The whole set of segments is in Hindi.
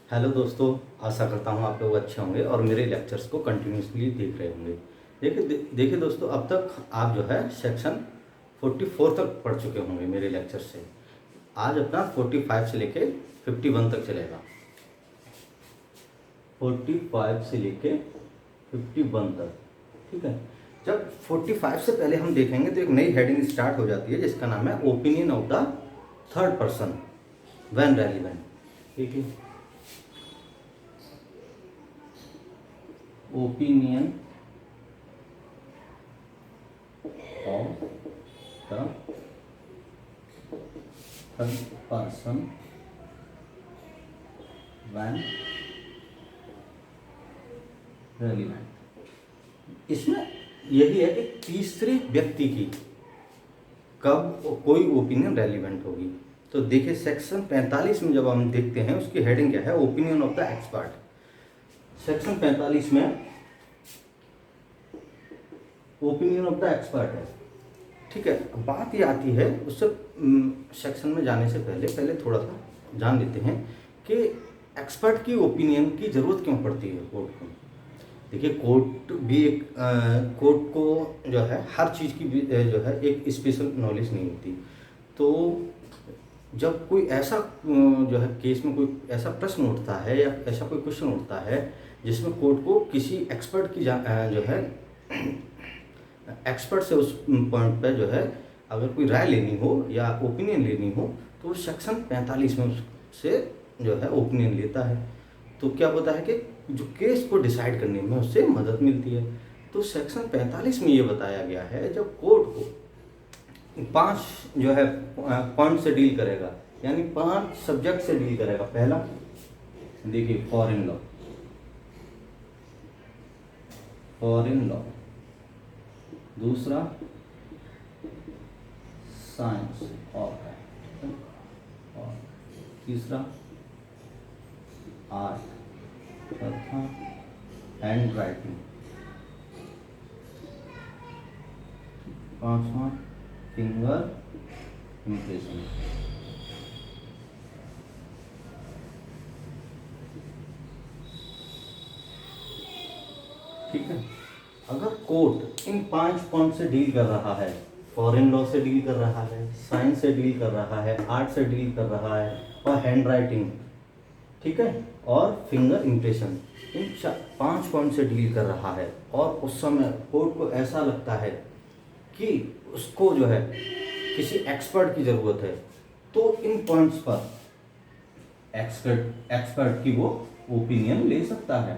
हेलो दोस्तों, आशा करता हूँ आप लोग अच्छे होंगे और मेरे लेक्चर्स को कंटिन्यूसली देख रहे होंगे। देखिए दोस्तों, अब तक आप जो है सेक्शन 44 तक पढ़ चुके होंगे मेरे लेक्चर से। आज अपना 45 से लेके 51 तक चलेगा। 45 से लेके 51 तक, ठीक है। जब 45 से पहले हम देखेंगे तो एक नई हेडिंग स्टार्ट हो जाती है जिसका नाम है opinion of the third person when relevant, ठीक है। Opinion of the third person when relevant. इसमें यही है कि तीसरे व्यक्ति की कब कोई ओपिनियन रेलिवेंट होगी। तो देखिए सेक्शन 45 में जब हम देखते हैं उसकी हेडिंग क्या है, opinion of the expert. Section 45 में ओपिनियन ऑफ द एक्सपर्ट है, ठीक है। बात ये आती है, उससे सेक्शन में जाने से पहले थोड़ा सा जान लेते हैं कि एक्सपर्ट की ओपिनियन की ज़रूरत क्यों पड़ती है कोर्ट को। देखिए कोर्ट भी एक कोर्ट को जो है हर चीज़ की जो है एक स्पेशल नॉलेज नहीं होती। तो जब कोई ऐसा जो है केस में कोई ऐसा प्रश्न उठता है या ऐसा कोई क्वेश्चन उठता है जिसमें कोर्ट को किसी एक्सपर्ट की जो है एक्सपर्ट से उस पॉइंट पे जो है अगर कोई राय लेनी हो या ओपिनियन लेनी हो तो सेक्शन 45 में उससे जो है ओपिनियन लेता है। तो क्या होता है कि जो केस को डिसाइड करने में उससे मदद मिलती है। तो सेक्शन 45 में ये बताया गया है जब कोर्ट को 5 जो है पॉइंट से डील करेगा, यानी 5 सब्जेक्ट से डील करेगा। पहला देखिए फॉरेन लॉ, दूसरा साइंस और तीसरा आर्ट, चौथा हैंड राइटिंग, पांचवा फिंगर इम्प्रेशन। ठीक है, अगर कोर्ट इन 5 पॉइंट से डील कर रहा है, फॉरेन लॉ से डील कर रहा है, साइंस से डील कर रहा है, आर्ट से डील कर रहा है और हैंड राइटिंग, ठीक है, और फिंगर इम्प्रेशन, इन 5 पॉइंट से डील कर रहा है और उस समय कोर्ट को ऐसा लगता है कि उसको जो है किसी एक्सपर्ट की ज़रूरत है, तो इन पॉइंट्स पर एक्सपर्ट की वो ओपिनियन ले सकता है।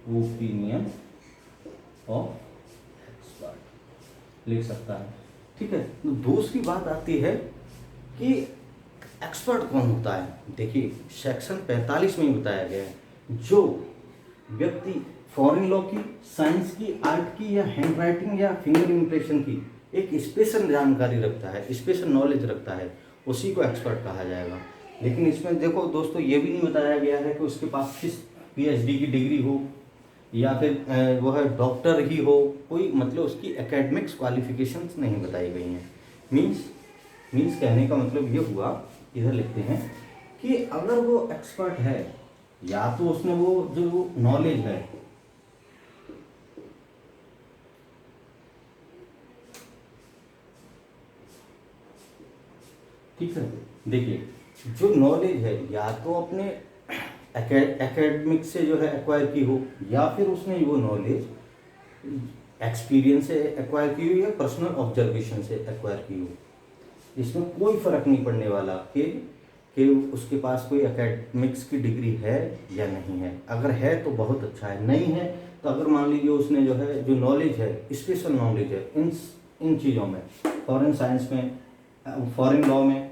ओपिनियन ऑफ एक्सपर्ट ले सकता है, ठीक है। तो दूसरी बात आती है कि एक्सपर्ट कौन होता है। देखिए सेक्शन 45 में ही बताया गया है जो व्यक्ति फॉरेन लॉ की, साइंस की, आर्ट की या हैंड राइटिंग या फिंगर इम्प्रेशन की एक स्पेशल जानकारी रखता है, स्पेशल नॉलेज रखता है, उसी को एक्सपर्ट कहा जाएगा। लेकिन इसमें देखो दोस्तों, ये भी नहीं बताया गया है कि उसके पास किस PhD की डिग्री हो या फिर वो है डॉक्टर ही हो, कोई मतलब उसकी एकेडमिक्स क्वालिफिकेशंस नहीं बताई गई हैं। मीन्स कहने का मतलब ये हुआ, इधर लिखते हैं कि अगर वो एक्सपर्ट है या तो उसने वो जो नॉलेज है, ठीक है, देखिए जो नॉलेज है या तो अपने एकेडमिक से जो है एक्वायर की हो या फिर उसने वो नॉलेज एक्सपीरियंस से एक्वायर की हो या पर्सनल ऑब्जर्वेशन से एक्वायर की हो। इसमें कोई फर्क नहीं पड़ने वाला कि उसके पास कोई एकेडमिक्स की डिग्री है या नहीं है। अगर है तो बहुत अच्छा है, नहीं है तो अगर मान लीजिए उसने जो है जो नॉलेज है, स्पेशल नॉलेज है इन चीज़ों में, फॉरेन साइंस में, फॉरेन लॉ में,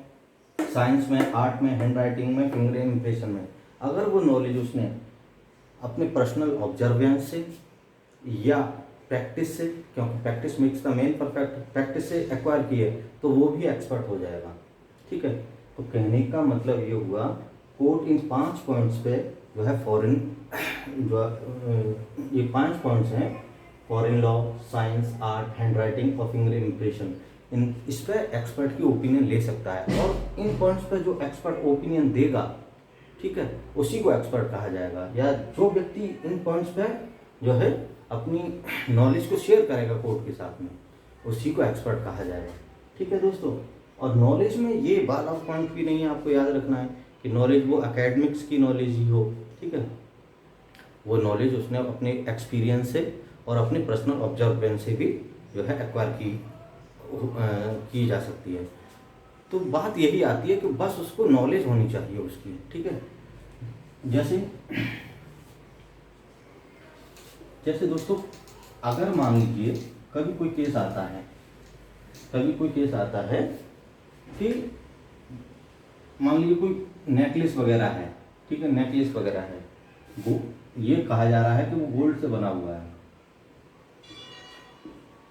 साइंस में, आर्ट में, हैंड राइटिंग में, फिंगर इम्प्रेशन में, अगर वो नॉलेज उसने अपने पर्सनल ऑब्जर्वेंस से या प्रैक्टिस से, क्योंकि practice makes the man perfect, practice से एक्वायर की है तो वो भी एक्सपर्ट हो जाएगा, ठीक है। तो कहने का मतलब ये हुआ कोर्ट इन 5 पॉइंट्स पे जो है फॉरेन जो ये 5 पॉइंट्स हैं, foreign law, science, art, hand writing और फिंगर इम्प्रेशन, इस पर एक्सपर्ट की ओपिनियन ले सकता है। और इन पॉइंट्स पर जो एक्सपर्ट ओपिनियन देगा ठीक है, उसी को एक्सपर्ट कहा जाएगा। या जो व्यक्ति इन पॉइंट्स पे जो है अपनी नॉलेज को शेयर करेगा कोर्ट के साथ में, उसी को एक्सपर्ट कहा जाएगा। ठीक है दोस्तों, और नॉलेज में ये वाला पॉइंट भी नहीं है, आपको याद रखना है कि नॉलेज वो एकेडमिक्स की नॉलेज ही हो। ठीक है, वो नॉलेज उसने अपने एक्सपीरियंस से और अपने पर्सनल ऑब्जर्वेशन से भी जो है एक्वायर की जा सकती है। तो बात यही आती है कि बस उसको नॉलेज होनी चाहिए उसकी। ठीक है, जैसे दोस्तों, अगर मान लीजिए कभी कोई केस आता है कि मान लीजिए कोई नेकलेस वगैरह है, ठीक है, नेकलेस वगैरह है, वो ये कहा जा रहा है कि वो गोल्ड से बना हुआ है,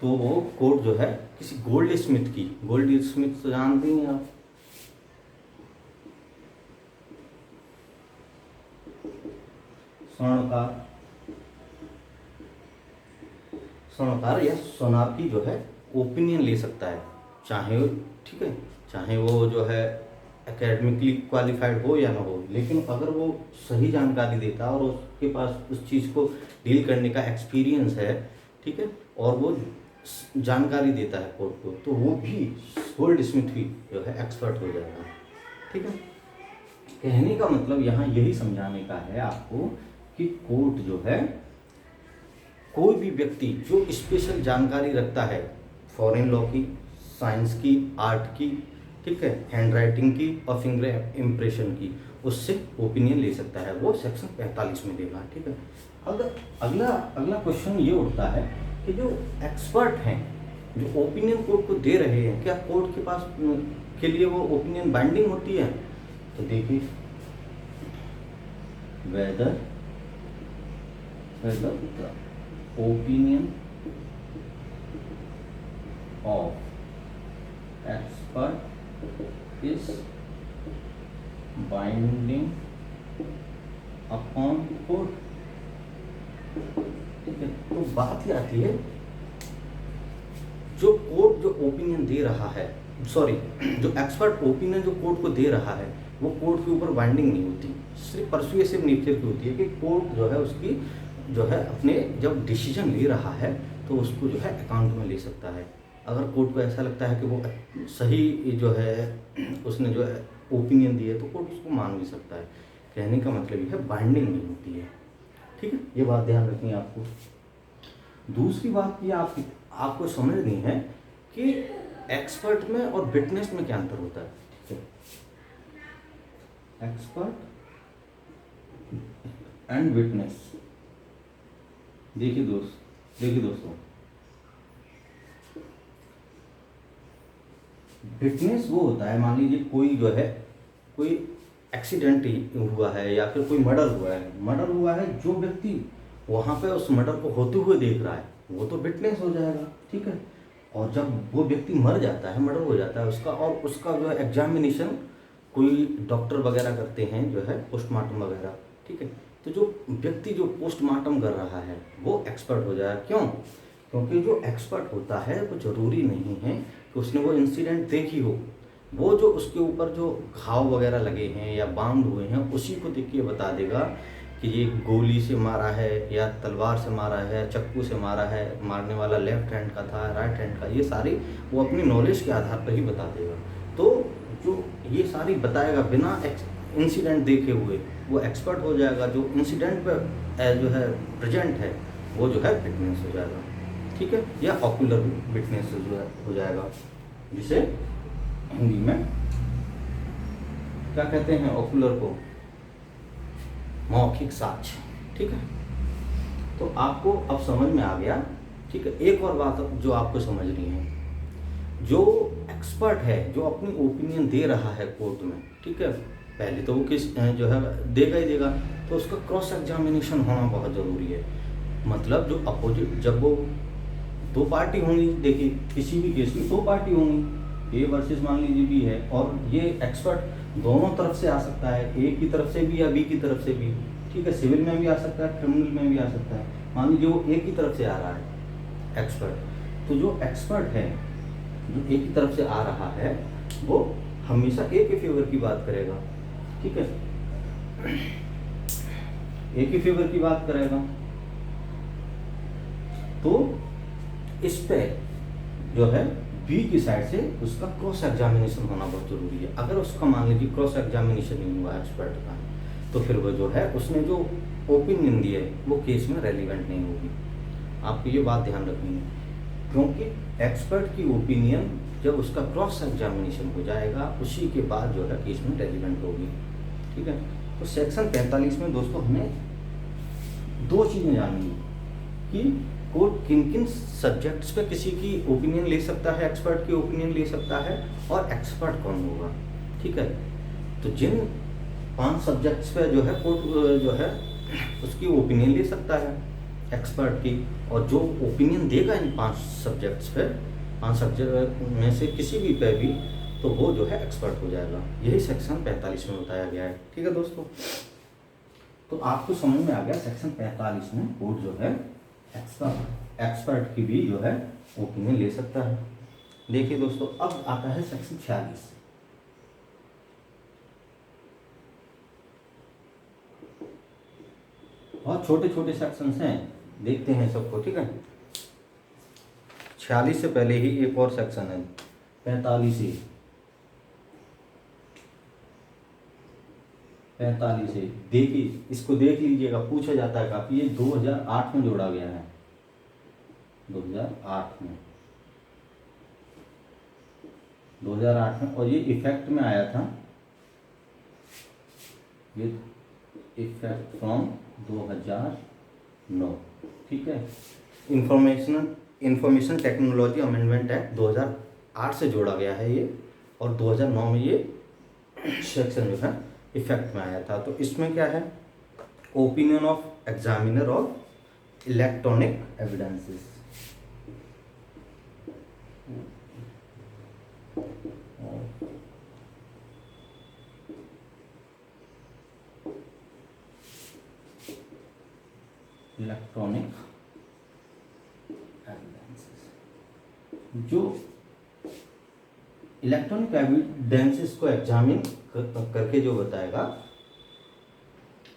तो वो कोर्ट जो है किसी गोल्ड स्मिथ तो जानते हैं आप, स्वर्णकार या सोनार की जो है ओपिनियन ले सकता है, चाहे वो जो है एकेडमिकली क्वालिफाइड हो या ना हो, लेकिन अगर वो सही जानकारी देता है और उसके पास उस चीज़ को डील करने का एक्सपीरियंस है, ठीक है, और वो जानकारी देता है कोर्ट को, तो वो भी गोल्ड स्मिथ भी जो है एक्सपर्ट हो जाएगा। ठीक है, कहने का मतलब यहाँ यही समझाने का है आपको कि कोर्ट जो है, कोई भी व्यक्ति जो स्पेशल जानकारी रखता है फॉरेन लॉ की, साइंस की, आर्ट की, ठीक है, हैंड राइटिंग की और फिंगर इम्प्रेशन की, उससे ओपिनियन ले सकता है, वो सेक्शन 45 में देगा। ठीक है, अगला क्वेश्चन ये उठता है कि जो एक्सपर्ट हैं, जो ओपिनियन कोर्ट को दे रहे हैं, क्या कोर्ट के पास के लिए वो ओपिनियन बाइंडिंग होती है? तो देखिए, whether the opinion of expert is binding upon court. ठीक है, तो बात ये आती है, जो कोर्ट जो ओपिनियन दे रहा है, जो एक्सपर्ट ओपिनियन जो कोर्ट को दे रहा है, वो कोर्ट के ऊपर बाइंडिंग नहीं होती, सिर्फ परसुएसिव नेचर की होती है कि कोर्ट जो है उसकी जो है अपने जब डिसीजन ले रहा है तो उसको जो है अकाउंट में ले सकता है। अगर कोर्ट को ऐसा लगता है कि वो सही जो है उसने जो है ओपिनियन दी है, तो कोर्ट उसको मान भी सकता है। कहने का मतलब ये है बाइंडिंग नहीं होती है। ठीक है, ये बात ध्यान रखनी है आपको। दूसरी बात ये आपको समझनी है कि एक्सपर्ट में और विटनेस में क्या अंतर होता है। ठीक है, एक्सपर्ट एंड विटनेस। देखिए दोस्तों, विटनेस वो होता है, मान लीजिए कोई एक्सीडेंट हुआ है या फिर कोई मर्डर हुआ है, जो व्यक्ति वहाँ पे उस मर्डर को होते हुए देख रहा है, वो तो विटनेस हो जाएगा। ठीक है, और जब वो व्यक्ति मर जाता है, मर्डर हो जाता है उसका, और उसका जो है एग्जामिनेशन कोई डॉक्टर वगैरह करते हैं, जो है पोस्टमार्टम वगैरह। ठीक है, तो जो व्यक्ति जो पोस्टमार्टम कर रहा है वो एक्सपर्ट हो जाएगा। क्यों? क्योंकि जो एक्सपर्ट होता है वो ज़रूरी नहीं है कि उसने वो इंसिडेंट देखी हो, वो जो उसके ऊपर जो घाव वगैरह लगे हैं या बांध हुए हैं, उसी को देख के बता देगा कि ये गोली से मारा है या तलवार से मारा है, चक्कू से मारा है, मारने वाला लेफ्ट हैंड का था, राइट हैंड का, ये सारी वो अपनी नॉलेज के आधार पर ही बता देगा। तो जो ये सारी बताएगा बिना इंसिडेंट देखे हुए, वो एक्सपर्ट हो जाएगा। जो इंसिडेंट पर जो है प्रेजेंट है, वो जो है विटनेस हो जाएगा। ठीक है, या ऑक्यूलर विटनेस जो है हो जाएगा, जिसे हिंदी में क्या कहते हैं, ऑक्यूलर को मौखिक साक्ष्य। ठीक है, तो आपको अब समझ में आ गया। ठीक है, एक और बात जो आपको समझनी है, जो एक्सपर्ट है, जो अपनी ओपिनियन दे रहा है कोर्ट में, ठीक है, पहले तो वो जो है देगा ही देगा, तो उसका क्रॉस एग्जामिनेशन होना बहुत ज़रूरी है। मतलब जो अपोजिट, जब वो दो पार्टी होंगी, देखिए किसी भी केस में दो पार्टी होंगी, ए वर्सेस मान लीजिए बी है, और ये एक्सपर्ट दोनों तरफ से आ सकता है, ए की तरफ से भी या बी की तरफ से भी। ठीक है, सिविल में भी आ सकता है, क्रिमिनल में भी आ सकता है। मान लीजिए वो ए की तरफ से आ रहा है एक्सपर्ट, तो जो एक्सपर्ट है जो ए की तरफ से आ रहा है, वो हमेशा ए के फेवर की बात करेगा। ठीक है, एक ही फेवर की बात करेगा, तो इस पे जो है बी की साइड से उसका क्रॉस एग्जामिनेशन होना बहुत जरूरी है। अगर उसका मान लीजिए क्रॉस एग्जामिनेशन नहीं हुआ एक्सपर्ट का, तो फिर वो जो है उसने जो ओपिनियन दी है वो केस में रेलिवेंट नहीं होगी। आपको ये बात ध्यान रखनी है, क्योंकि एक्सपर्ट की ओपिनियन जब उसका क्रॉस एग्जामिनेशन हो जाएगा उसी के बाद जो है केस में रेलिवेंट होगी। ठीक है, तो सेक्शन 45 में दोस्तों हमें दो चीज़ें जाननी कि कोर्ट किन किन सब्जेक्ट्स पे किसी की ओपिनियन ले सकता है, एक्सपर्ट की ओपिनियन ले सकता है, और एक्सपर्ट कौन होगा। ठीक है, तो जिन 5 सब्जेक्ट्स पे जो है कोर्ट जो है उसकी ओपिनियन ले सकता है एक्सपर्ट की, और जो ओपिनियन देगा इन 5 सब्जेक्ट्स पे, 5 सब्जेक्ट में से किसी भी पे भी, तो वो जो है एक्सपर्ट हो जाएगा। यही सेक्शन 45 में बताया गया है। ठीक है दोस्तों, तो आपको समझ में आ गया सेक्शन 45 में कोर्ट जो है एक्सपर्ट की भी जो है ओपिनियन ले सकता है। देखिए दोस्तों, अब आता है सेक्शन 46। और छोटे छोटे सेक्शंस हैं, देखते हैं सबको। ठीक है, 46 से पहले ही एक और सेक्शन है 45 से। देखिए, इसको देख लीजिएगा, पूछा जाता है काफी। ये 2008 में जोड़ा गया है, 2008 में, और ये इफेक्ट में आया था, ये इफेक्ट फ्रॉम 2009। ठीक है, इंफॉर्मेशन टेक्नोलॉजी अमेंडमेंट एक्ट 2008 से जोड़ा गया है ये, और 2009 में ये सेक्शन जो है इफेक्ट में आया था। तो इसमें क्या है, opinion of examiner of electronic evidences. Electronic evidences, जो इलेक्ट्रॉनिक एविडेंसेस को एग्जामिन करके जो बताएगा,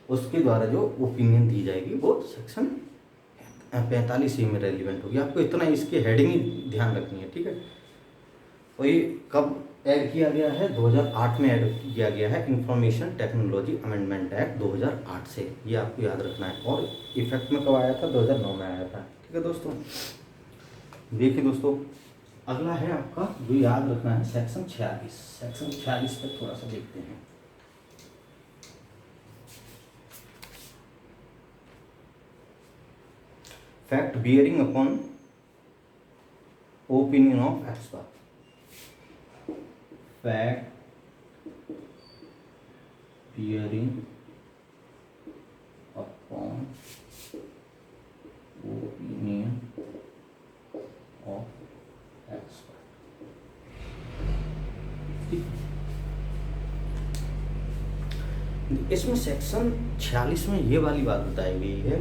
उसके द्वारा जो ओपिनियन दी जाएगी वो सेक्शन 45 में रेलिवेंट होगी। आपको इतना इसकी हेडिंग ही ध्यान रखनी है। ठीक है, और ये कब ऐड किया गया है, 2008 में ऐड किया गया है, इंफॉर्मेशन टेक्नोलॉजी अमेंडमेंट एक्ट 2008 से, ये आपको याद रखना है। और इफेक्ट में कब आया था, 2009 में आया था। ठीक है दोस्तों, देखिए दोस्तों, अगला है आपका जो याद रखना है सेक्शन 46। सेक्शन 46 पर थोड़ा सा देखते हैं। Fact bearing upon opinion of expert. Fact bearing upon opinion of expert. इसमें सेक्शन 46 में ये वाली बात बताई गई है,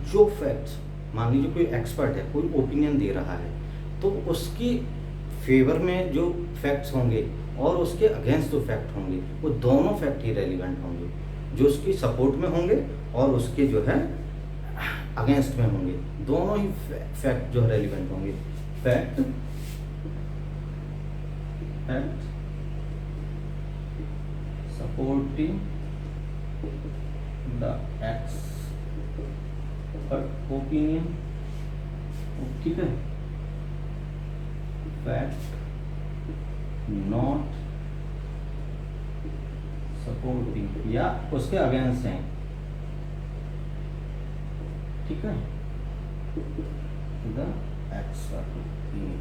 जो फैक्ट्स, मान लीजिए कोई एक्सपर्ट है, कोई ओपिनियन दे रहा है, तो उसकी फेवर में जो फैक्ट्स होंगे और उसके अगेंस्ट जो फैक्ट होंगे, वो दोनों फैक्ट ही रेलिवेंट होंगे। जो उसकी सपोर्ट में होंगे और उसके जो है अगेंस्ट में होंगे, दोनों ही फैक्ट जो रेलिवेंट होंगे। Fact supporting the expert opinion. ठीक है, फैक्ट नॉट सपोर्टिंग या उसके अगेंस्ट हैं। ठीक है, द एक्सपर्ट ओपिनियन।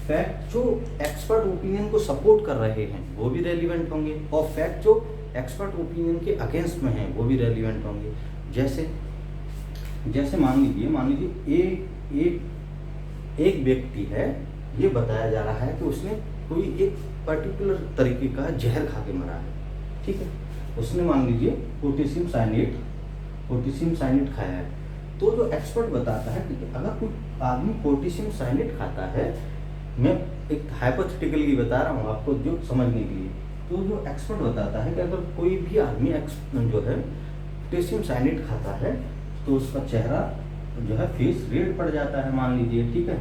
फैक्ट जो एक्सपर्ट ओपिनियन को सपोर्ट कर रहे हैं वो भी रेलिवेंट होंगे, और फैक्ट जो एक्सपर्ट ओपिनियन के अगेंस्ट में हैं वो भी रेलिवेंट होंगे। जैसे मान लीजिए एक व्यक्ति है, ये बताया जा रहा है कि उसने कोई एक पर्टिकुलर तरीके का जहर खा के मरा है। ठीक है, उसने मान लीजिए पोटेशियम साइनेट खाया है। तो जो एक्सपर्ट बताता है कि अगर कोई आदमी पोटेशियम साइनेट खाता है, मैं एक हाइपोथेटिकली बता रहा हूँ आपको जो समझने के लिए, तो जो एक्सपर्ट बताता है कि अगर कोई भी आदमी जो है पोटेशियम साइनेट खाता है तो उसका चेहरा जो है फेस रेड पड़ जाता है मान लीजिए, ठीक है,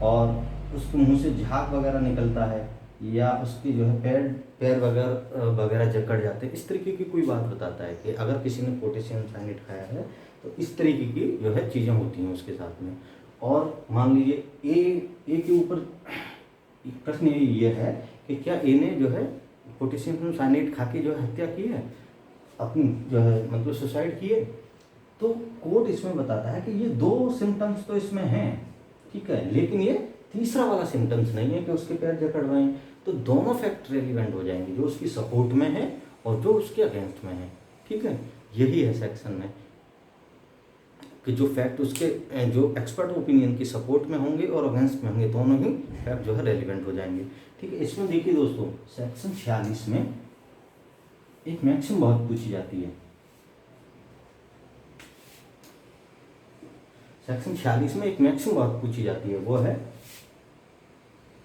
और उसके मुंह से झाग वगैरह निकलता है, या उसके जो है पैर वगैरह जकड़ जाते हैं। इस तरीके की कोई बात बताता है कि अगर किसी ने पोटेशियम साइनेट खाया है तो इस तरीके की जो है चीज़ें होती हैं उसके साथ में। और मान लीजिए ए के ऊपर प्रश्न ये है कि क्या ए ने जो है पोटेशियम साइनेट खा के जो है हत्या की है, अपनी जो है मतलब सुसाइड की है। तो कोर्ट इसमें बताता है कि ये 2 सिम्टम्स तो इसमें हैं, ठीक है, लेकिन ये तीसरा वाला सिम्टम्स नहीं है कि उसके पैर जकड़ रहे हैं। तो दोनों फैक्ट रेलिवेंट हो जाएंगे, जो उसकी सपोर्ट में है और जो उसके अगेंस्ट में है, ठीक है। यही है सेक्शन में कि जो फैक्ट उसके जो एक्सपर्ट ओपिनियन की सपोर्ट में होंगे और अगेंस्ट में होंगे, दोनों ही फैक्ट जो है रेलिवेंट हो जाएंगे, ठीक है। इसमें देखिए दोस्तों, सेक्शन 46 में एक मैक्सिम बहुत पूछी जाती है। सेक्शन 46 में एक मैक्सिम बहुत पूछी जाती है, वो है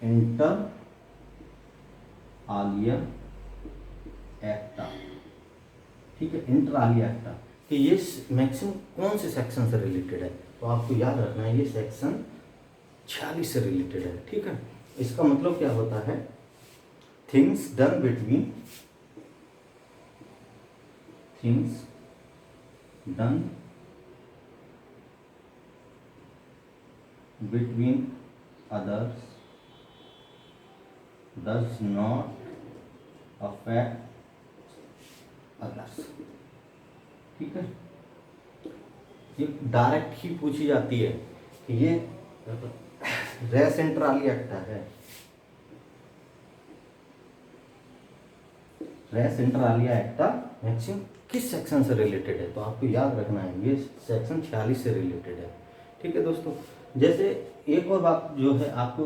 इंटर आलिया एक्टा, ठीक है, इंटर आलिया एक्टा। कि ये मैक्सिमम कौन से सेक्शन से रिलेटेड है, तो आपको याद रखना है ये सेक्शन 46 से रिलेटेड है, ठीक है। इसका मतलब क्या होता है, things done between others does not affect others, ठीक है। ये डायरेक्ट ही पूछी जाती है कि ये रेस इंटर आलिया एक्टा है, रेस इंटर आलिया एक्टा मैक्सिमम किस सेक्शन से रिलेटेड है, तो आपको याद रखना है ये सेक्शन 46 से रिलेटेड है, ठीक है दोस्तों। जैसे एक और बात जो है आपको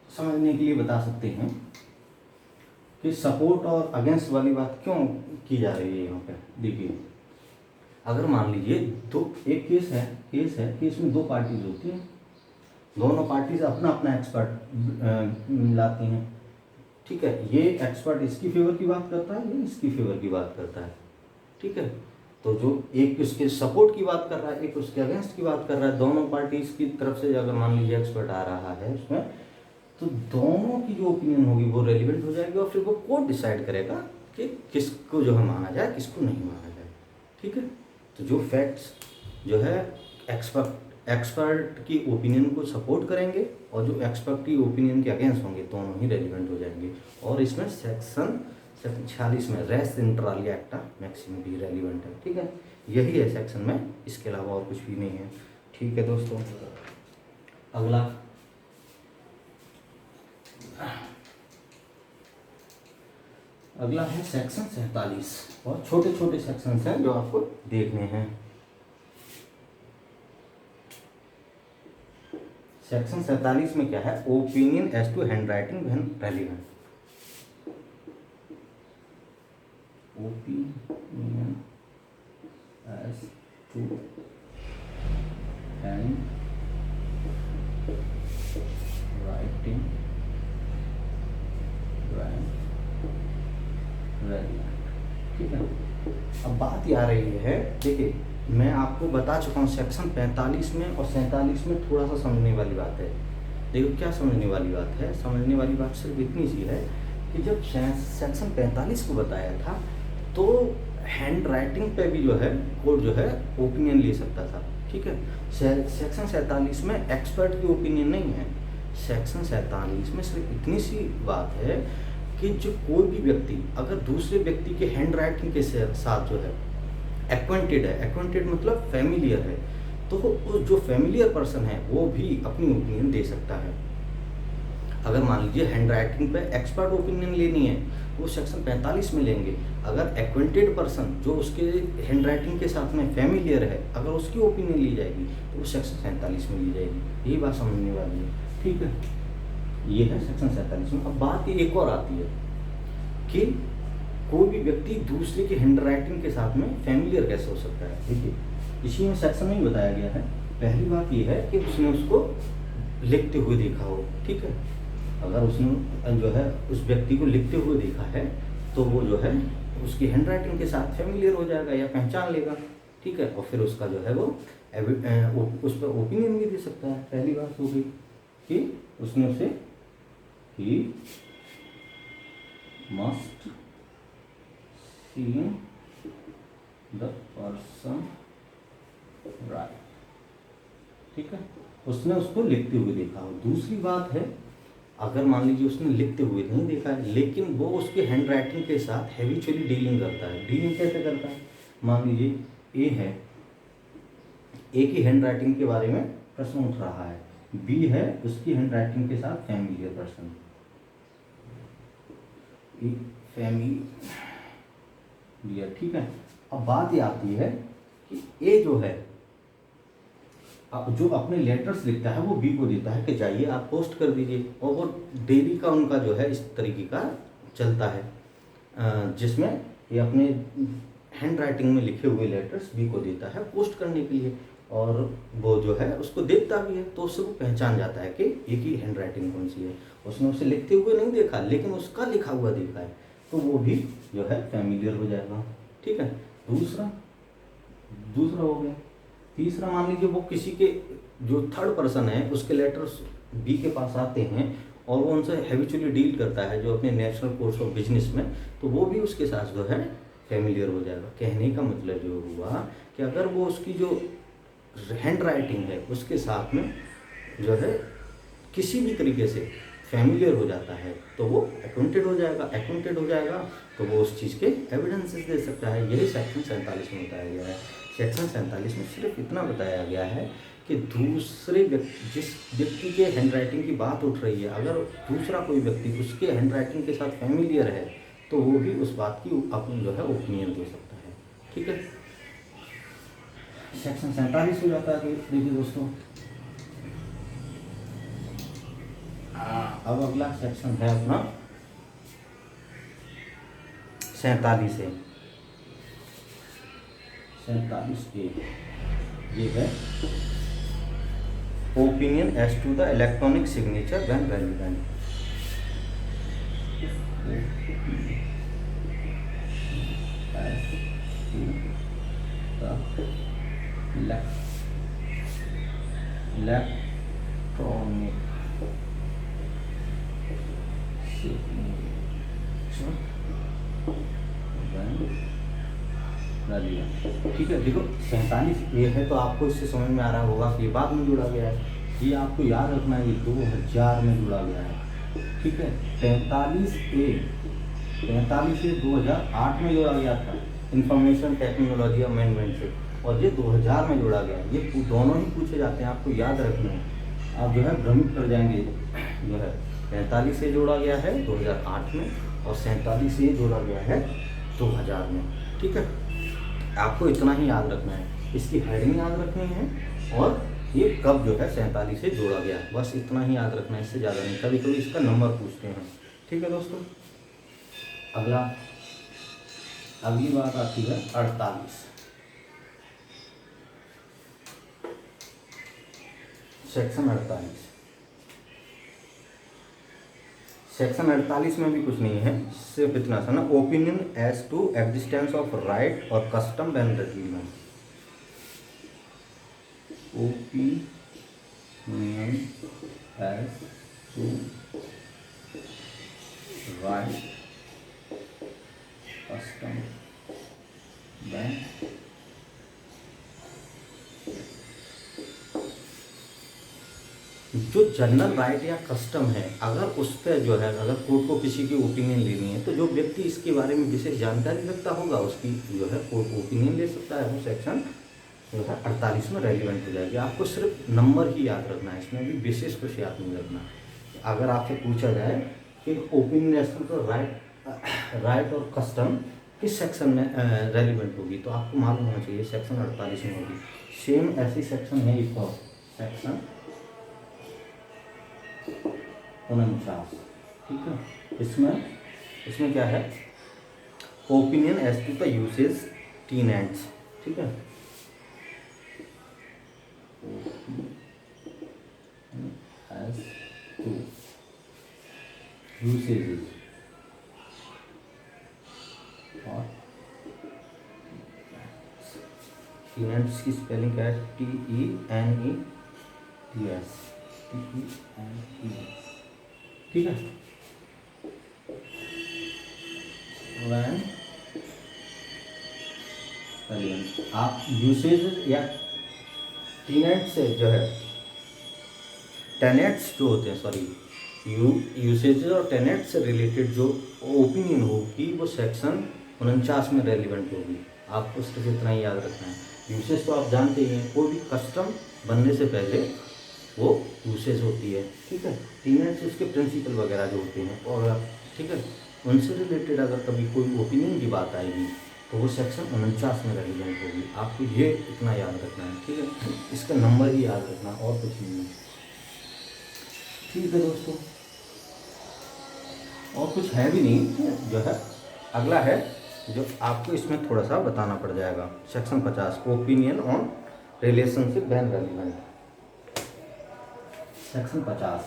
समझने के लिए बता सकते हैं कि सपोर्ट और अगेंस्ट वाली बात क्यों की जा रही है यहाँ पे। देखिए, अगर मान लीजिए एक केस में 2 पार्टीज होती हैं, दोनों पार्टीज अपना अपना एक्सपर्ट लाती हैं, ठीक है। ये एक्सपर्ट इसकी फेवर की बात करता है, ये इसकी फेवर की बात करता है, ठीक है। तो जो एक उसके सपोर्ट की बात कर रहा है, एक उसके अगेंस्ट की बात कर रहा है, दोनों पार्टीज की तरफ से अगर मान लीजिए एक्सपर्ट आ रहा है उसमें, तो दोनों की जो ओपिनियन होगी वो रेलिवेंट हो जाएगी और फिर वो कोर्ट डिसाइड करेगा कि किसको जो है माना जाए, किसको नहीं माना जाए, ठीक है। तो जो फैक्ट्स जो है एक्सपर्ट की ओपिनियन को सपोर्ट करेंगे और जो एक्सपर्ट की ओपिनियन के अगेंस्ट होंगे, दोनों ही रेलिवेंट हो जाएंगे। और इसमें सेक्शन 46 में रेस इंटर आलिया एक्टा मैक्सिमम भी रेलिवेंट है, ठीक है। यही है सेक्शन में, इसके अलावा और कुछ भी नहीं है, ठीक है दोस्तों। अगला है सेक्शन 47 और छोटे छोटे सेक्शंस हैं जो आपको देखने हैं। सेक्शन 47 में क्या है, opinion as to handwriting when relevant. Opinion as to handwriting when relevant, ठीक है। अब बात ये आ रही है, देखिए मैं आपको बता चुका हूँ सेक्शन 45 में और 47 में थोड़ा सा समझने वाली बात है। देखो क्या समझने वाली बात है, समझने वाली बात सिर्फ इतनी सी है कि जब सेक्शन 45 को बताया था तो हैंड राइटिंग पे भी जो है कोर्ट जो है ओपिनियन ले सकता था, ठीक है। सेक्शन 47 में एक्सपर्ट की ओपिनियन नहीं है। सेक्शन 47 में सिर्फ इतनी सी बात है कि जो कोई भी व्यक्ति अगर दूसरे व्यक्ति के हैंड राइटिंग के साथ जो है एक्वेंटेड है, एक्वेंटेड मतलब फैमिलियर है, तो वो जो फैमिलियर पर्सन है वो भी अपनी ओपिनियन दे सकता है। अगर मान लीजिए हैंड राइटिंग पे एक्सपर्ट ओपिनियन लेनी है वो सेक्शन 45 में लेंगे। अगर एक्वेंटेड पर्सन जो उसके हैंड राइटिंग के साथ में फैमिलियर है, अगर उसकी ओपिनियन ली जाएगी तो वो सेक्शन 47 में ली जाएगी। यही बात समझने वाली है, ठीक है। ये है सेक्शन 47 में। अब बात एक और आती है कि कोई भी व्यक्ति दूसरे की हैंड राइटिंग के साथ में फैमिलियर कैसे हो सकता है। देखिए इसी में सेक्शन में ही बताया गया है। पहली बात ये है कि उसने उसको लिखते हुए देखा हो, ठीक है। अगर उसने जो है उस व्यक्ति को लिखते हुए देखा है तो वो जो है उसकी हैंड राइटिंग के साथ फेमिलियर हो जाएगा या पहचान लेगा, ठीक है, और फिर उसका जो है वो उस पर ओपिनियन भी दे सकता है। पहली बात हो गई कि उसने उसे he must see the person right, ठीक है, उसने उसको लिखते हुए देखा हो। दूसरी बात है, अगर मान लीजिए उसने लिखते हुए नहीं देखा है लेकिन वो उसके हैंड राइटिंग के साथ हैबिचुअली डीलिंग करता है। डीलिंग कैसे करता है? मान लीजिए ए है, ए की हैंड राइटिंग के बारे में प्रश्न उठ रहा है, बी है उसकी हैंड राइटिंग के साथ फैमिलियर पर्सन, फैमिलियर, ठीक है। अब बात ये आती है कि ए जो है जो अपने लेटर्स लिखता है वो बी को देता है कि जाइए आप पोस्ट कर दीजिए, और वो डेली का उनका जो है इस तरीके का चलता है जिसमें ये अपने हैंड राइटिंग में लिखे हुए लेटर्स बी को देता है पोस्ट करने के लिए, और वो जो है उसको देखता भी है तो उससे वो पहचान जाता है कि ए की हैंड राइटिंग कौन सी है। उसने उसे लिखते हुए नहीं देखा लेकिन उसका लिखा हुआ देखा है तो वो भी जो है फैमिलियर हो जाएगा, ठीक है। दूसरा हो गया। तीसरा, मान लीजिए वो किसी के जो थर्ड पर्सन है उसके लेटर्स बी के पास आते हैं और वो उनसे हैबिचुअली डील करता है जो अपने नेशनल कोर्स ऑफ बिजनेस में, तो वो भी उसके साथ जो है फैमिलियर हो जाएगा। कहने का मतलब जो हुआ कि अगर वो उसकी जो हैंड राइटिंग है उसके साथ में जो है किसी भी तरीके से फैमिलियर हो जाता है तो वो अकाउंटेड हो जाएगा तो वो उस चीज़ के एविडेंसेस दे सकता है। यही सेक्शन 47 में बताया गया है। सेक्शन 47 में सिर्फ इतना बताया गया है कि दूसरे जिस व्यक्ति के हैंड राइटिंग की बात उठ रही है, अगर दूसरा कोई व्यक्ति उसके हैंड राइटिंग के साथ फैमिलियर है तो वो भी उस बात की अपनी जो है ओपिनियन दे सकता है, ठीक है। सेक्शन 47 हो जाता है। तो देखिए दोस्तों, अब अगला सेक्शन है अपना 47A। 47A ये है opinion as to the electronic signature when relevant. Electronic ठीक है। देखो 47 ये है तो आपको इससे समझ में आ रहा होगा कि ये बाद में जुड़ा गया है, ये आपको याद रखना है, ये 2000 में जुड़ा गया है, ठीक है। 45A 2008 में जोड़ा गया था इंफॉर्मेशन टेक्नोलॉजी अमेंडमेंट से, और ये 2000 में जोड़ा गया है। ये दोनों ही पूछे जाते हैं, आपको याद रखना है, आप जो है भ्रमित कर जाएंगे। जो है 45A जोड़ा गया है 2008 में और 47A जोड़ा गया है 2000 में, ठीक है। आपको इतना ही याद रखना है, इसकी हेडिंग याद रखनी है और ये कब जो है 47 से जोड़ा गया, बस इतना ही याद रखना है, इससे ज़्यादा नहीं। कभी कभी इसका नंबर पूछते हैं, ठीक है दोस्तों। अगली बात आती है 48। सेक्शन 48। सेक्शन 48 में भी कुछ नहीं है, सिर्फ इतना सा ना, opinion as to existence of right और custom when relevant. Opinion as to right custom when जो जनरल राइट या कस्टम है, अगर उस पर जो है अगर कोर्ट को किसी की ओपिनियन लेनी है तो जो व्यक्ति इसके बारे में विशेष जानकारी रखता होगा उसकी जो है कोर्ट ओपिनियन ले सकता है। वो सेक्शन जो है 48 में रेलिवेंट हो जाएगी। आपको सिर्फ नंबर ही याद रखना है, इसमें भी विशेष कुछ याद नहीं रखना। अगर आपसे पूछा जाए कि ओपिनियन एज टू राइट और कस्टम किस सेक्शन में रेलिवेंट होगी, तो आपको मालूम होना चाहिए सेक्शन 48 में होगी। सेम ऐसी सेक्शन है एक और सेक्शन 49, ठीक है। इसमें क्या है, opinion as to the usage tenets, ठीक है। एज टू यूसेजेस और टीनेट्स की स्पेलिंग क्या है? TENETS, TENETS, ठीक है। When आप यूसेज या टीनेट से जो है टेनेट्स जो होते हैं, सॉरी, यूसेजेस और टेनेट से रिलेटेड जो ओपिनियन होगी वो सेक्शन 49 में रेलिवेंट होगी। आपको सिर्फ इतना ही याद रखना है। यूसेज तो आप जानते ही हैं, कोई भी कस्टम बनने से पहले वो यूसेज होती है, ठीक है। टीनेट्स उसके प्रिंसिपल वगैरह जो होते हैं, और ठीक है, उनसे रिलेटेड अगर कभी कोई ओपिनियन की बात आएगी तो वो सेक्शन 49 में रेलिवेंट होगी। आपको ये इतना याद रखना है, ठीक है। इसका नंबर ही याद रखना, और कुछ नहीं है, ठीक है दोस्तों। और कुछ है भी नहीं, जो है अगला है जो आपको इसमें थोड़ा सा बताना पड़ जाएगा। Section 50, opinion on relationship when relevant. Section 50,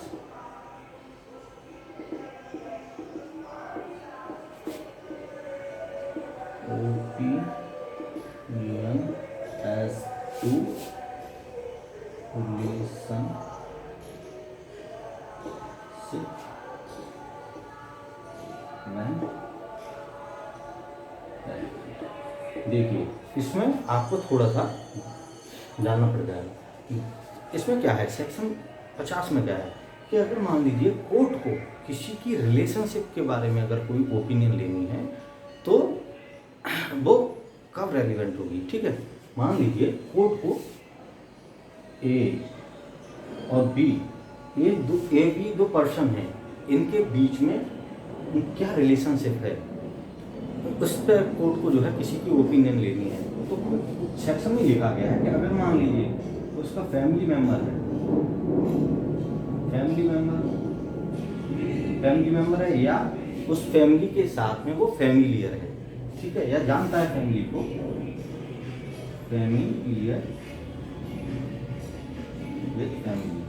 opinion as to relationship. देखिए, इसमें आपको थोड़ा सा जानना पड़ जाएगा कि इसमें क्या है। सेक्शन 50 में क्या है कि अगर मान लीजिए कोर्ट को किसी की रिलेशनशिप के बारे में अगर कोई ओपिनियन लेनी है तो वो कब रेलिवेंट होगी, ठीक है। मान लीजिए कोर्ट को ए और बी, ए बी दो पर्सन हैं, इनके बीच में क्या रिलेशनशिप है, उस पर कोर्ट को जो है किसी की ओपिनियन लेनी है। तो सेक्शन में लिखा गया है कि अगर मान लीजिए उसका फैमिली मेंबर है, फैमिली मेंबर है, या उस फैमिली के साथ में वो फैमिलियर है, ठीक है, या जानता है फैमिली को, फैमिलियर विद फैमिली,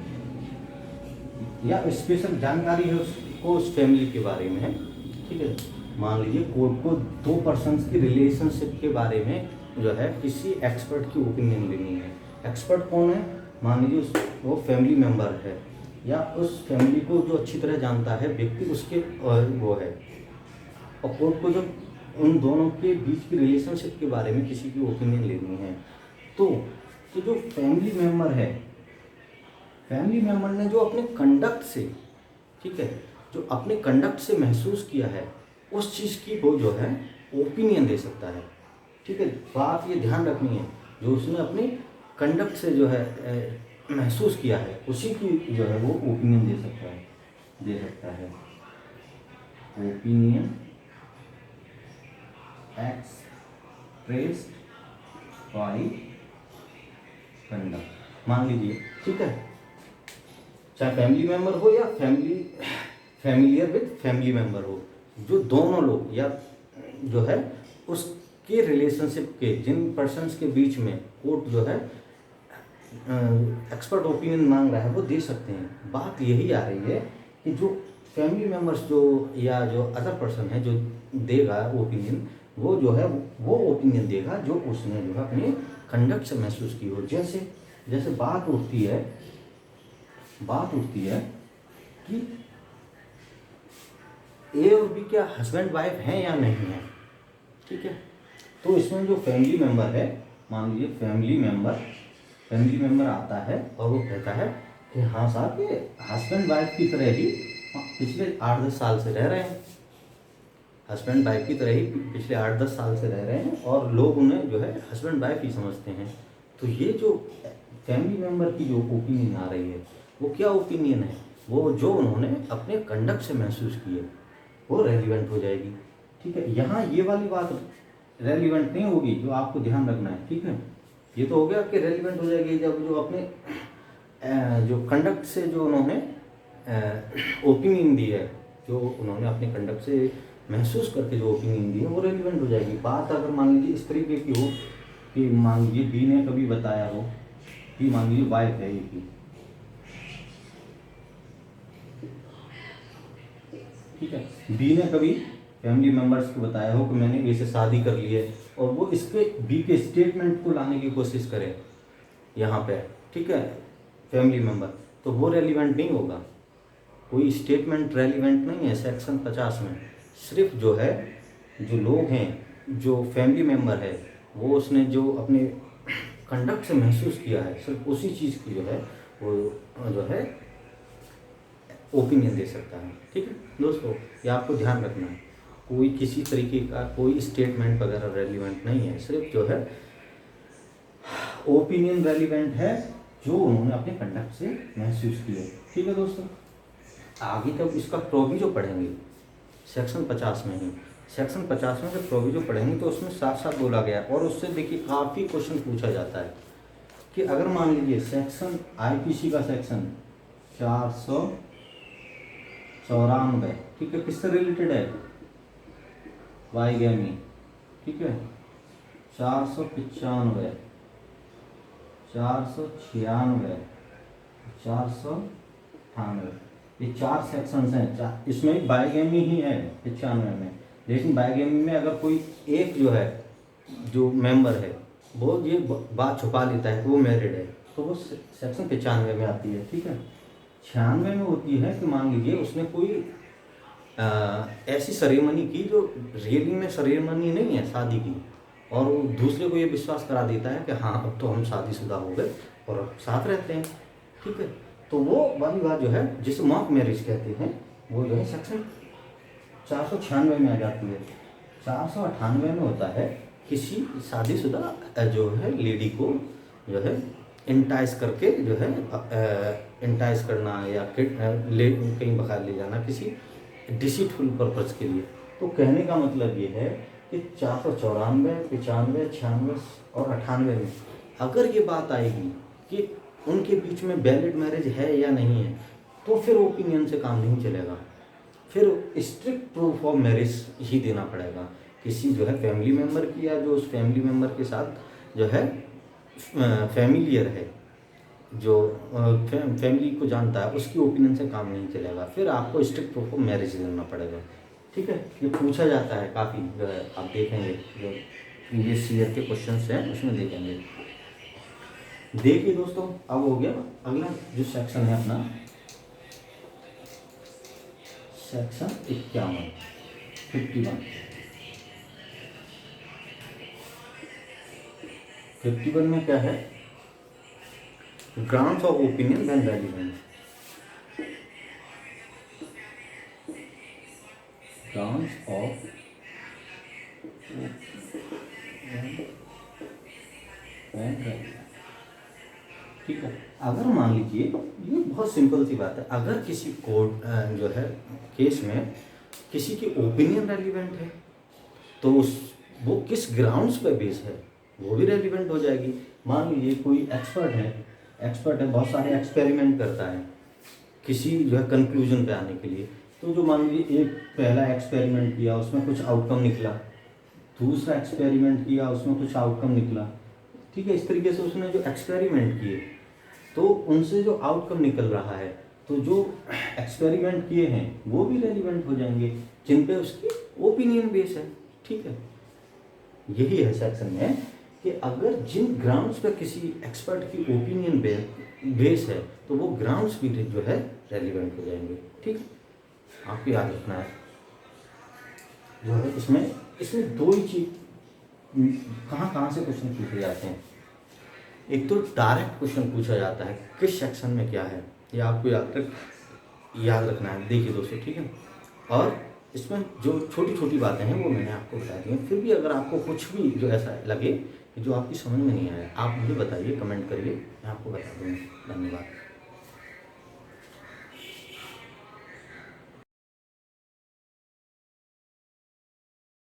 या स्पेशल जानकारी है उसको उस फैमिली के बारे में है, ठीक है। मान लीजिए कोर्ट को दो पर्सन्स की रिलेशनशिप के बारे में जो है किसी एक्सपर्ट की ओपिनियन लेनी है। एक्सपर्ट कौन है? मान लीजिए वो फैमिली मेंबर है, या उस फैमिली को जो अच्छी तरह जानता है व्यक्ति, उसके वो है। और कोर्ट को जब उन दोनों के बीच की रिलेशनशिप के बारे में किसी की ओपिनियन लेनी है तो जो फैमिली मेंबर है, फैमिली मेंबर ने जो अपने कंडक्ट से, ठीक है, जो अपने कंडक्ट से महसूस किया है उस चीज़ की वो जो है ओपिनियन दे सकता है, ठीक है। बात ये ध्यान रखनी है, जो उसने अपने कंडक्ट से जो है महसूस किया है उसी की जो है वो ओपिनियन दे सकता है। ओपिनियन एक्सप्रेस्ड बाय कंडक्ट, मान लीजिए, ठीक है, चाहे फैमिली मेंबर हो या फैमिलियर विद फैमिली मेंबर हो, जो दोनों लोग या जो है उसके रिलेशनशिप के जिन पर्सन्स के बीच में कोर्ट जो है एक्सपर्ट ओपिनियन मांग रहा है वो दे सकते हैं। बात यही आ रही है कि जो फैमिली मेंबर्स जो या जो अदर पर्सन है जो देगा ओपिनियन, वो जो है वो ओपिनियन देगा जो उसने जो है अपने कंडक्ट से महसूस की हो। जैसे बात उठती है कि ए और बी क्या हस्बैंड वाइफ हैं या नहीं है, ठीक है। तो इसमें जो फैमिली मेंबर है, मान लीजिए फैमिली मेंबर आता है और वो कहता है कि हाँ साहब ये हस्बैंड वाइफ की तरह ही पिछले 8-10 साल से रह रहे हैं, हस्बैंड वाइफ की तरह ही पिछले 8-10 साल से रह रहे हैं और लोग उन्हें जो है हस्बैंड वाइफ ही समझते हैं। तो ये जो फैमिली मेंबर की जो ओपिनियन आ रही है वो क्या ओपिनियन है, वो जो उन्होंने अपने कंडक्ट से महसूस किए वो रेलिवेंट हो जाएगी, ठीक है। यहाँ ये वाली बात रेलिवेंट नहीं होगी, जो आपको ध्यान रखना है, ठीक है। ये तो हो गया कि रेलिवेंट हो जाएगी जब जो अपने जो कंडक्ट से जो उन्होंने ओपिनियन दी है, जो उन्होंने अपने कंडक्ट से महसूस करके जो ओपिनियन दी है वो रेलिवेंट हो जाएगी। बात अगर मान लीजिए इस तरीके की हो कि मान लीजिए बी ने कभी बताया हो कि मान लीजिए वाइफ है की, ठीक है। बी ने कभी फैमिली मेम्बर्स को बताया हो कि मैंने ए से शादी कर ली है, और वो इसके बी के स्टेटमेंट को लाने की कोशिश करे यहाँ पे, ठीक है, फैमिली मेम्बर, तो वो रेलिवेंट नहीं होगा। कोई स्टेटमेंट रेलिवेंट नहीं है सेक्शन 50 में। सिर्फ जो है, जो लोग हैं, जो फैमिली मेम्बर है, वो उसने जो अपने कंडक्ट से महसूस किया है, सिर्फ उसी चीज़ की जो है वो जो है ओपिनियन दे सकता है। ठीक है दोस्तों, ये आपको ध्यान रखना है। कोई किसी तरीके का कोई स्टेटमेंट वगैरह रेलिवेंट नहीं है, सिर्फ जो है ओपिनियन रेलिवेंट है जो उन्होंने अपने कंडक्ट से महसूस किया। ठीक है दोस्तों, आगे तक इसका प्रोविजो पढ़ेंगे सेक्शन 50 में ही। सेक्शन 50 में जब प्रोविजो पढ़ेंगे तो उसमें साफ साफ बोला गया है, और उससे देखिए काफ़ी क्वेश्चन पूछा जाता है कि अगर मान लीजिए सेक्शन आईपीसी का सेक्शन 494, ठीक है, किससे रिलेटेड है, बाइगैमी, ठीक है, 495, 496, 498, ये 4 सेक्शंस हैं। इसमें बाइगैमी ही है 95 में, लेकिन बाइगैमी में अगर कोई एक जो है, जो मेंबर है, वो ये बात छुपा लेता है कि वो मैरिड है, तो वो सेक्शन 95 में आती है। ठीक है, 96 में होती है कि मान लीजिए उसने कोई ऐसी सेरेमनी की जो रियली में सेरेमनी नहीं है शादी की, और वो दूसरे को ये विश्वास करा देता है कि हाँ अब तो हम शादीशुदा हो गए और अब साथ रहते हैं। ठीक है, तो वो वाली बात जो है जिसे मॉक मैरिज कहते हैं, वो जो है सेक्शन 496 में आ जाती है। 498 में होता है किसी शादीशुदा जो है लेडी को जो है इंटाइस करके जो है इंटाइस करना या कहीं भगा ले जाना किसी डिसीटफुल पर्पज के लिए। तो कहने का मतलब ये है कि 494, 95, 96 और 98 में अगर ये बात आएगी कि उनके बीच में वैलिड मैरिज है या नहीं है, तो फिर ओपिनियन से काम नहीं चलेगा, फिर स्ट्रिक्ट प्रूफ ऑफ मैरिज ही देना पड़ेगा। किसी जो है फैमिली मेम्बर की, या जो उस फैमिली मेम्बर के साथ जो है फैमिलियर है, जो फैमिली को जानता है, उसकी ओपिनियन से काम नहीं चलेगा, फिर आपको स्ट्रिक्ट प्रूफ ऑफ मैरिज देना पड़ेगा। ठीक है, ये पूछा जाता है काफ़ी, जो है आप देखेंगे जो प्रीवियस ईयर के क्वेश्चंस हैं उसमें देखेंगे। देखिए दोस्तों, अब हो गया अगला जो सेक्शन है अपना, सेक्शन 51, 51 में क्या है, grounds of opinion when relevant. Grounds of ठीक है, अगर मान लीजिए, ये बहुत सिंपल सी बात है, अगर किसी कोर्ट जो है केस में किसी की ओपिनियन रेलिवेंट है, तो वो किस ग्राउंड्स पे बेस है वो भी रेलिवेंट हो जाएगी। मान लीजिए कोई एक्सपर्ट है, बहुत सारे एक्सपेरिमेंट करता है किसी जो है कंक्लूजन पे आने के लिए। तो जो मान लीजिए एक पहला एक्सपेरिमेंट किया, उसमें कुछ आउटकम निकला, दूसरा एक्सपेरिमेंट किया, उसमें कुछ आउटकम निकला। ठीक है, इस तरीके से उसने जो एक्सपेरिमेंट किए, तो उनसे जो आउटकम निकल रहा है, तो जो एक्सपेरिमेंट किए हैं वो भी रेलिवेंट हो जाएंगे, जिन पे उसकी ओपिनियन बेस है। ठीक है, यही है सेक्शन में कि अगर जिन ग्राउंड्स पर किसी एक्सपर्ट की ओपिनियन बेस है, तो वो ग्राउंड्स भी जो है रेलिवेंट हो जाएंगे। ठीक है, आपको याद रखना है जो है इसमें दो ही चीज कहाँ से क्वेश्चन पूछे जाते हैं। एक तो डायरेक्ट क्वेश्चन पूछा जाता है किस सेक्शन में क्या है, ये आपको याद रखना है। देखिए दोस्तों, ठीक है, और इसमें जो छोटी छोटी बातें हैं वो मैंने आपको बता दी हैं। फिर भी अगर आपको कुछ भी जो ऐसा लगे कि जो आपकी समझ में नहीं आया, आप मुझे बताइए, कमेंट करिए, मैं आपको बता दूँगा। धन्यवाद।